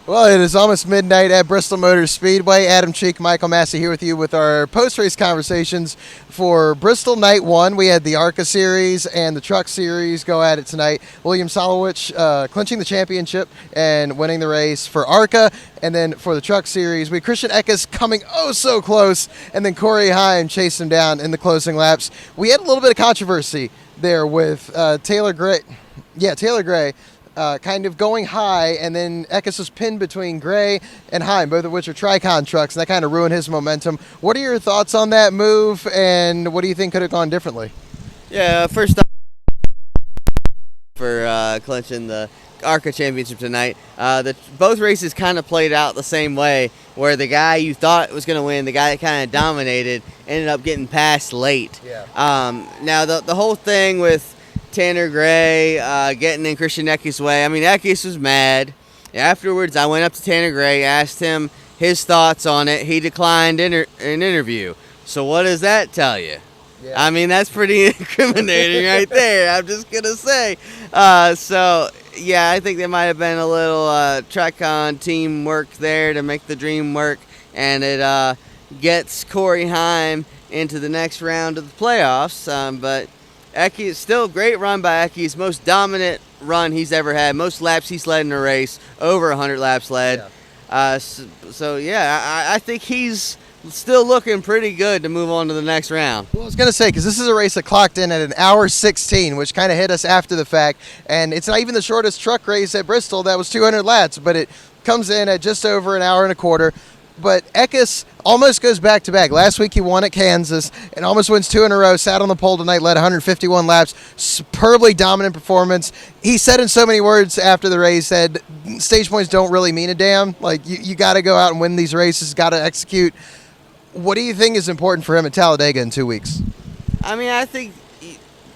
Well, it is almost midnight at Bristol Motor Speedway. Adam Cheek, Michael Massie here with you with our post-race conversations for Bristol Night 1. We had the ARCA Series and the Truck Series go at it tonight. William Solowich clinching the championship and winning the race for ARCA. And then for the Truck Series, we had Christian Eckes coming oh so close, and then Corey Heim chased him down in the closing laps. We had a little bit of controversy there with Taylor Gray. Yeah, Taylor Gray. Kind of going high, and then Eckes was pinned between Gray and Heim, both of which are Tricon trucks, and that kind of ruined his momentum. What are your thoughts on that move, and what do you think could have gone differently? Yeah, first off, for clinching the ARCA championship tonight. Both races kind of played out the same way, where the guy you thought was going to win, the guy that kind of dominated, ended up getting passed late. Yeah. Now, the whole thing with Tanner Gray getting in Christian Eckes' way. I mean, Eckes was mad. Afterwards, I went up to Tanner Gray, asked him his thoughts on it. He declined an interview. So what does that tell you? Yeah. I mean, that's pretty incriminating right there. I'm just going to say. So, yeah, I think there might have been a little Tricon teamwork there to make the dream work. And it gets Corey Heim into the next round of the playoffs. But Eckes, still a great run by Eckes, most dominant run he's ever had, most laps he's led in a race, over 100 laps led. Yeah. I think he's still looking pretty good to move on to the next round. Well, I was going to say, because this is a race that clocked in at an hour 16, which kind of hit us after the fact, and it's not even the shortest truck race at Bristol. That was 200 laps, but it comes in at just over an hour and a quarter. But Eckes almost goes back-to-back. Last week he won at Kansas and almost wins 2 in a row, sat on the pole tonight, led 151 laps, superbly dominant performance. He said in so many words after the race, said stage points don't really mean a damn. Like, you got to go out and win these races, got to execute. What do you think is important for him at Talladega in 2 weeks? I mean, I think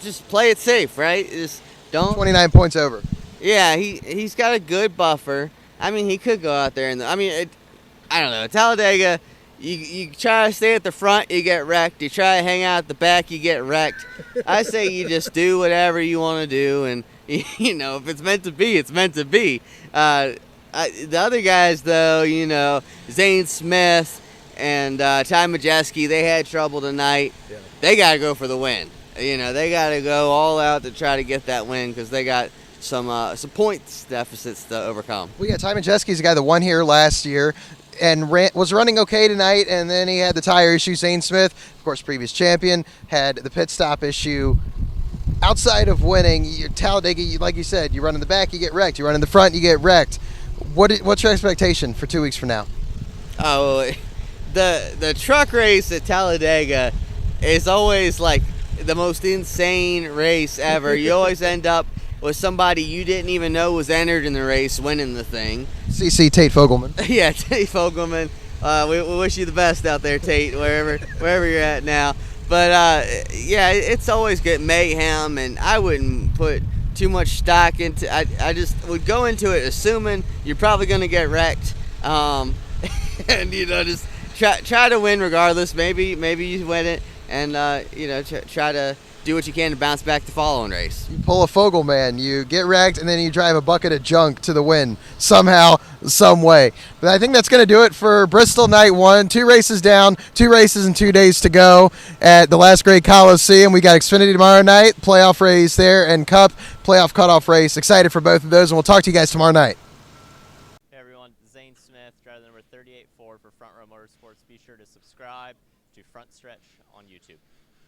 just play it safe, right? Just don't. 29 points over. Yeah, he's got a good buffer. I mean, he could go out there and I don't know. Talladega, you try to stay at the front, you get wrecked. You try to hang out at the back, you get wrecked. I say you just do whatever you want to do, and if it's meant to be, it's meant to be. The other guys, though, Zane Smith and Ty Majeski, they had trouble tonight. Yeah. They got to go for the win. They got to go all out to try to get that win because they got some points deficits to overcome. Well, yeah, Ty Majeski's the guy that won here last year and was running okay tonight, and then he had the tire issue. Zane Smith, of course, previous champion, had the pit stop issue. Outside of winning, Talladega, like you said, you run in the back, you get wrecked. You run in the front, you get wrecked. What's your expectation for 2 weeks from now? Oh, the truck race at Talladega is always like the most insane race ever. You always end up with somebody you didn't even know was entered in the race winning the thing. CC Tate Fogelman. Yeah, Tate Fogelman. We wish you the best out there, Tate, wherever you're at now. But, yeah, it's always good mayhem, and I wouldn't put too much stock into I just would go into it assuming you're probably going to get wrecked. And, just try to win regardless. Maybe you win it, and, try to do what you can to bounce back the following race. You pull a Fogelman, you get wrecked, and then you drive a bucket of junk to the win somehow, some way. But I think that's going to do it for Bristol Night 1. 2 races down, 2 races and 2 days to go at the Last Great Coliseum. We got Xfinity tomorrow night, playoff race there, and Cup playoff cutoff race. Excited for both of those, and we'll talk to you guys tomorrow night. Hey everyone, Zane Smith, driver number 38 for Front Row Motorsports. Be sure to subscribe to Frontstretch on YouTube.